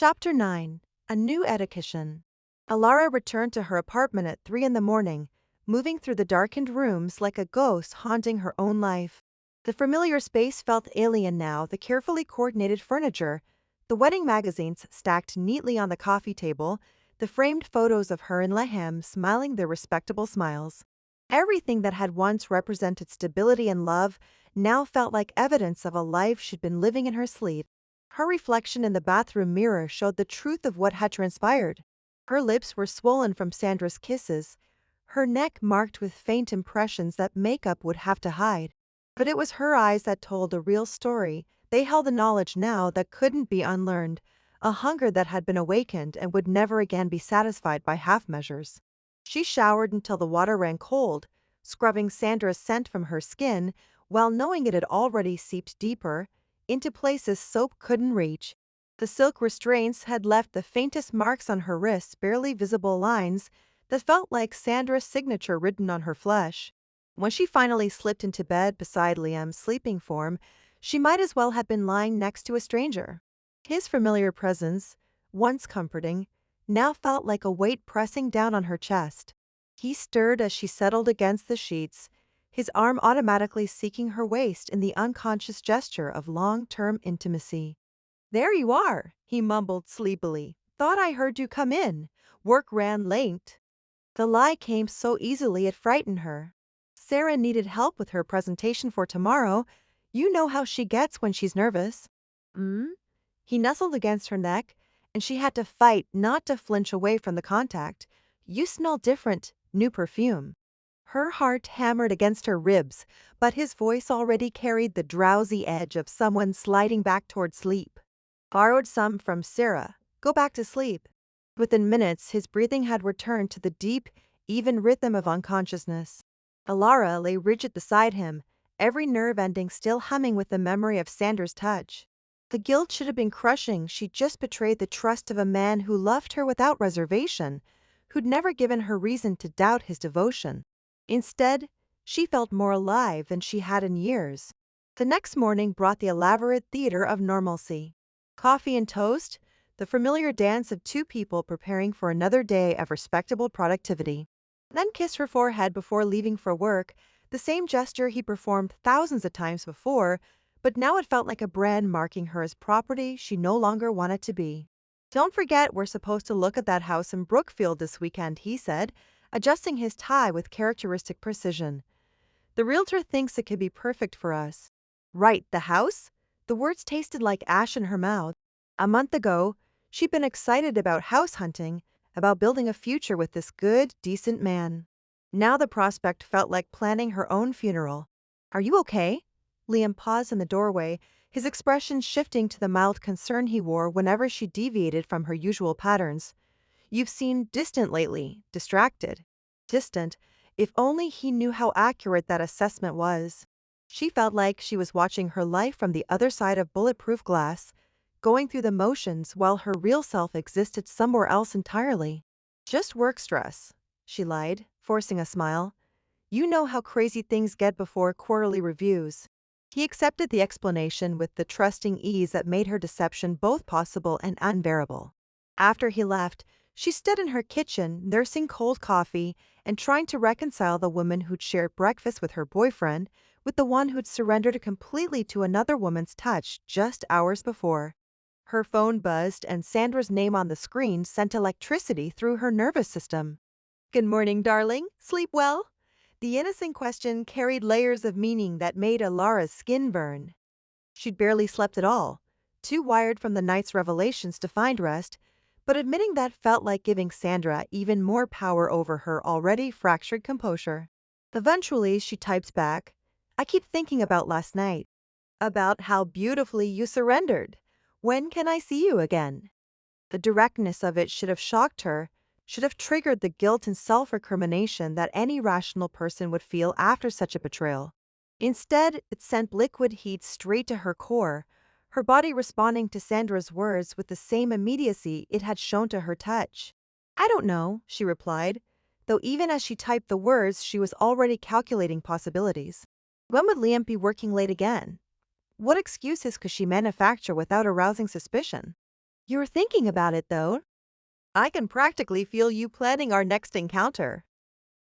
Chapter 9. A New Education. Alara returned to her apartment at 3 in the morning, moving through the darkened rooms like a ghost haunting her own life. The familiar space felt alien now, the carefully coordinated furniture, the wedding magazines stacked neatly on the coffee table, the framed photos of her and Lehem smiling their respectable smiles. Everything that had once represented stability and love now felt like evidence of a life she'd been living in her sleep. Her reflection in the bathroom mirror showed the truth of what had transpired. Her lips were swollen from Sandra's kisses, her neck marked with faint impressions that makeup would have to hide. But it was her eyes that told a real story. They held a knowledge now that couldn't be unlearned, a hunger that had been awakened and would never again be satisfied by half measures. She showered until the water ran cold, scrubbing Sandra's scent from her skin, while knowing it had already seeped deeper, into places soap couldn't reach. The silk restraints had left the faintest marks on her wrists, barely visible lines that felt like Sandra's signature written on her flesh. When she finally slipped into bed beside Liam's sleeping form, she might as well have been lying next to a stranger. His familiar presence, once comforting, now felt like a weight pressing down on her chest. He stirred as she settled against the sheets, his arm automatically seeking her waist in the unconscious gesture of long-term intimacy. "There you are," he mumbled sleepily. "Thought I heard you come in. Work ran late." The lie came so easily it frightened her. Sarah needed help with her presentation for tomorrow. You know how she gets when she's nervous. He nestled against her neck, and she had to fight not to flinch away from the contact. "You smell different, new perfume." Her heart hammered against her ribs, but his voice already carried the drowsy edge of someone sliding back toward sleep. "Borrowed some from Sarah. Go back to sleep." Within minutes, his breathing had returned to the deep, even rhythm of unconsciousness. Alara lay rigid beside him, every nerve ending still humming with the memory of Sandra's touch. The guilt should have been crushing. She'd just betrayed the trust of a man who loved her without reservation, who'd never given her reason to doubt his devotion. Instead, she felt more alive than she had in years. The next morning brought the elaborate theater of normalcy. Coffee and toast, the familiar dance of two people preparing for another day of respectable productivity. Then kissed her forehead before leaving for work, the same gesture he performed thousands of times before, but now it felt like a brand marking her as property she no longer wanted to be. "Don't forget we're supposed to look at that house in Brookfield this weekend," he said, adjusting his tie with characteristic precision. "The realtor thinks it could be perfect for us." Right, the house? The words tasted like ash in her mouth. A month ago, she'd been excited about house hunting, about building a future with this good, decent man. Now the prospect felt like planning her own funeral. "Are you okay?" Liam paused in the doorway, his expression shifting to the mild concern he wore whenever she deviated from her usual patterns. "You've seemed distant lately, distracted." Distant, if only he knew how accurate that assessment was. She felt like she was watching her life from the other side of bulletproof glass, going through the motions while her real self existed somewhere else entirely. "Just work stress," she lied, forcing a smile. "You know how crazy things get before quarterly reviews." He accepted the explanation with the trusting ease that made her deception both possible and unbearable. After he left, she stood in her kitchen, nursing cold coffee and trying to reconcile the woman who'd shared breakfast with her boyfriend with the one who'd surrendered completely to another woman's touch just hours before. Her phone buzzed, and Sandra's name on the screen sent electricity through her nervous system. "Good morning, darling. Sleep well?" The innocent question carried layers of meaning that made Alara's skin burn. She'd barely slept at all, too wired from the night's revelations to find rest, but admitting that felt like giving Sandra even more power over her already fractured composure. Eventually, she typed back, "I keep thinking about last night. About how beautifully you surrendered. When can I see you again?" The directness of it should have shocked her, should have triggered the guilt and self-recrimination that any rational person would feel after such a betrayal. Instead, it sent liquid heat straight to her core, her body responding to Sandra's words with the same immediacy it had shown to her touch. "I don't know," she replied, though even as she typed the words she was already calculating possibilities. When would Liam be working late again? What excuses could she manufacture without arousing suspicion? You're thinking about it, though. I can practically feel you planning our next encounter.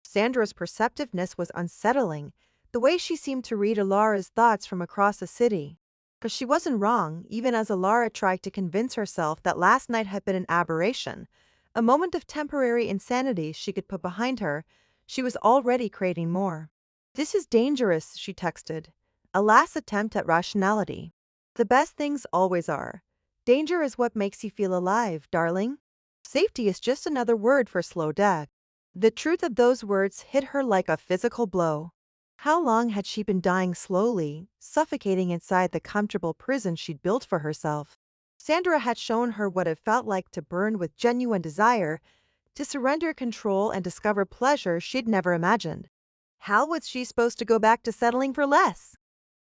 Sandra's perceptiveness was unsettling, the way she seemed to read Alara's thoughts from across the city. But she wasn't wrong, even as Alara tried to convince herself that last night had been an aberration, a moment of temporary insanity she could put behind her. She was already craving more. This is dangerous, she texted. A last attempt at rationality. The best things always are. Danger is what makes you feel alive, darling. Safety is just another word for slow death. The truth of those words hit her like a physical blow. How long had she been dying slowly, suffocating inside the comfortable prison she'd built for herself? Sandra had shown her what it felt like to burn with genuine desire, to surrender control and discover pleasure she'd never imagined. How was she supposed to go back to settling for less?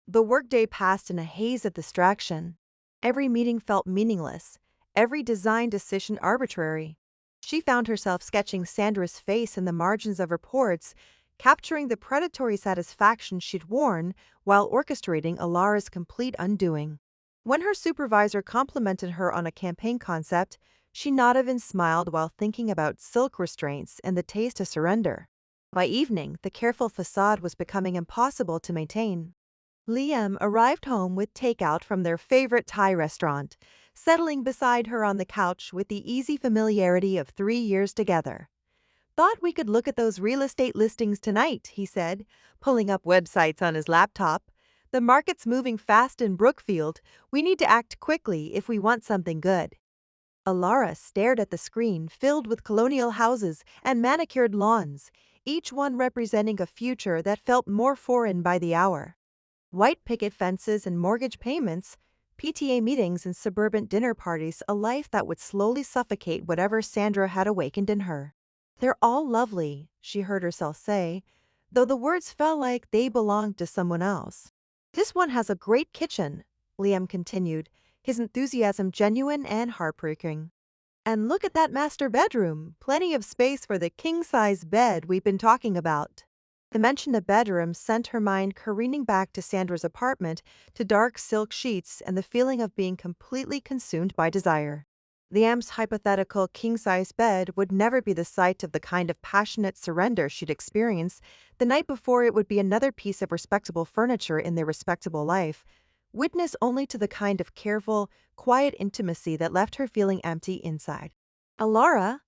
The workday passed in a haze of distraction. Every meeting felt meaningless, every design decision arbitrary. She found herself sketching Sandra's face in the margins of reports, capturing the predatory satisfaction she'd worn while orchestrating Alara's complete undoing. When her supervisor complimented her on a campaign concept, she nodded and smiled while thinking about silk restraints and the taste of surrender. By evening, the careful facade was becoming impossible to maintain. Liam arrived home with takeout from their favorite Thai restaurant, settling beside her on the couch with the easy familiarity of 3 years together. Thought we could look at those real estate listings tonight, he said, pulling up websites on his laptop. The market's moving fast in Brookfield. We need to act quickly if we want something good. Alara stared at the screen filled with colonial houses and manicured lawns, each one representing a future that felt more foreign by the hour. White picket fences and mortgage payments, PTA meetings and suburban dinner parties, a life that would slowly suffocate whatever Sandra had awakened in her. They're all lovely, she heard herself say, though the words felt like they belonged to someone else. This one has a great kitchen, Liam continued, his enthusiasm genuine and heartbreaking. And look at that master bedroom, plenty of space for the king-size bed we've been talking about. The mention of bedroom sent her mind careening back to Sandra's apartment, to dark silk sheets and the feeling of being completely consumed by desire. Liam's hypothetical king-size bed would never be the site of the kind of passionate surrender she'd experienced the night before. It would be another piece of respectable furniture in their respectable life, witness only to the kind of careful, quiet intimacy that left her feeling empty inside. Alara?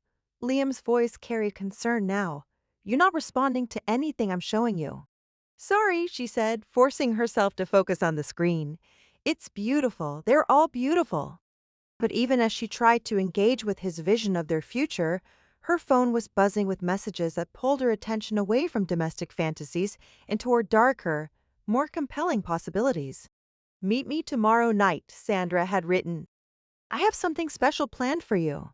Liam's voice carried concern now. You're not responding to anything I'm showing you. Sorry, she said, forcing herself to focus on the screen. It's beautiful. They're all beautiful. But even as she tried to engage with his vision of their future, her phone was buzzing with messages that pulled her attention away from domestic fantasies and toward darker, more compelling possibilities. Meet me tomorrow night, Sandra had written. I have something special planned for you.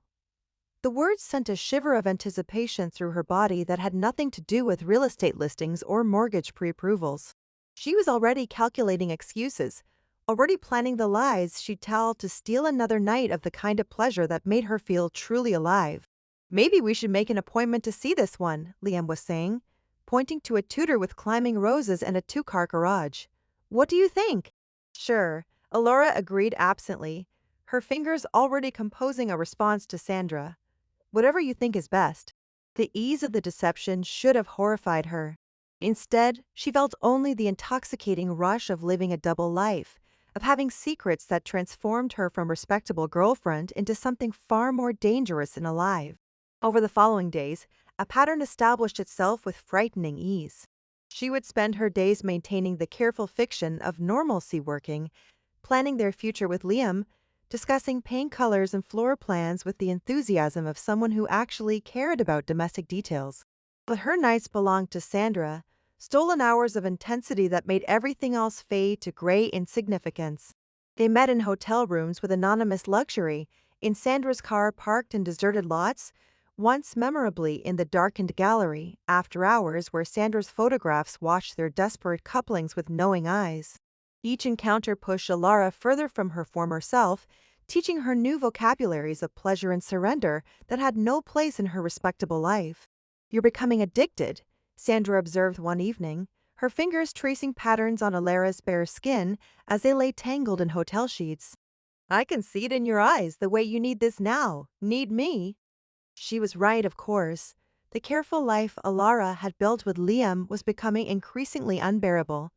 The words sent a shiver of anticipation through her body that had nothing to do with real estate listings or mortgage pre-approvals. She was already calculating excuses, already planning the lies she'd tell to steal another night of the kind of pleasure that made her feel truly alive. Maybe we should make an appointment to see this one, Liam was saying, pointing to a Tudor with climbing roses and a two-car garage. What do you think? Sure, Alora agreed absently, her fingers already composing a response to Sandra. Whatever you think is best. The ease of the deception should have horrified her. Instead, she felt only the intoxicating rush of living a double life, of having secrets that transformed her from respectable girlfriend into something far more dangerous and alive. Over the following days, a pattern established itself with frightening ease. She would spend her days maintaining the careful fiction of normalcy, working, planning their future with Liam, discussing paint colors and floor plans with the enthusiasm of someone who actually cared about domestic details. But her nights belonged to Sandra, stolen hours of intensity that made everything else fade to gray insignificance. They met in hotel rooms with anonymous luxury, in Sandra's car parked in deserted lots, once memorably in the darkened gallery, after hours where Sandra's photographs watched their desperate couplings with knowing eyes. Each encounter pushed Alara further from her former self, teaching her new vocabularies of pleasure and surrender that had no place in her respectable life. You're becoming addicted, Sandra observed one evening, her fingers tracing patterns on Alara's bare skin as they lay tangled in hotel sheets. I can see it in your eyes the way you need this now. Need me? She was right, of course. The careful life Alara had built with Liam was becoming increasingly unbearable.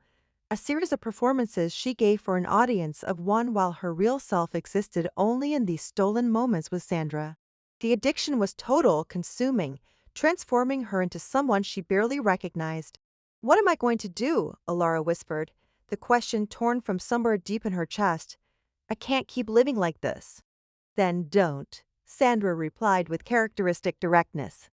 A series of performances she gave for an audience of one while her real self existed only in these stolen moments with Sandra. The addiction was total, consuming, transforming her into someone she barely recognized. What am I going to do? Alara whispered, the question torn from somewhere deep in her chest. I can't keep living like this. Then don't, Sandra replied with characteristic directness.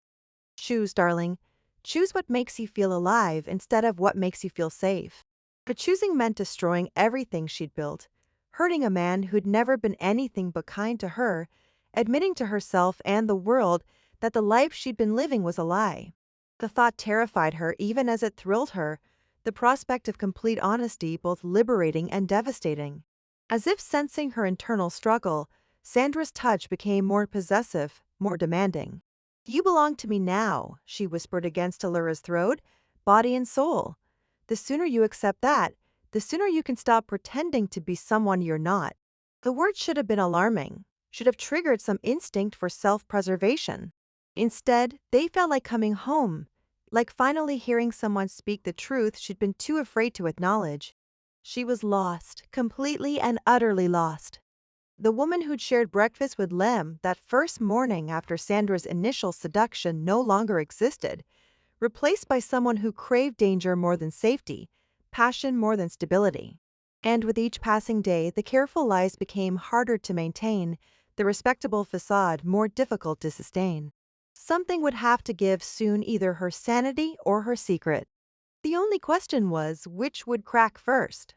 Choose, darling. Choose what makes you feel alive instead of what makes you feel safe. But choosing meant destroying everything she'd built, hurting a man who'd never been anything but kind to her, admitting to herself and the world that the life she'd been living was a lie. The thought terrified her even as it thrilled her, the prospect of complete honesty both liberating and devastating. As if sensing her internal struggle, Sandra's touch became more possessive, more demanding. You belong to me now, she whispered against Alura's throat, body and soul. The sooner you accept that, the sooner you can stop pretending to be someone you're not. The words should have been alarming, should have triggered some instinct for self-preservation. Instead, they felt like coming home, like finally hearing someone speak the truth she'd been too afraid to acknowledge. She was lost, completely and utterly lost. The woman who'd shared breakfast with Lem that first morning after Sandra's initial seduction no longer existed, replaced by someone who craved danger more than safety, passion more than stability. And with each passing day, the careful lies became harder to maintain, the respectable facade more difficult to sustain. Something would have to give soon, either her sanity or her secret. The only question was, which would crack first?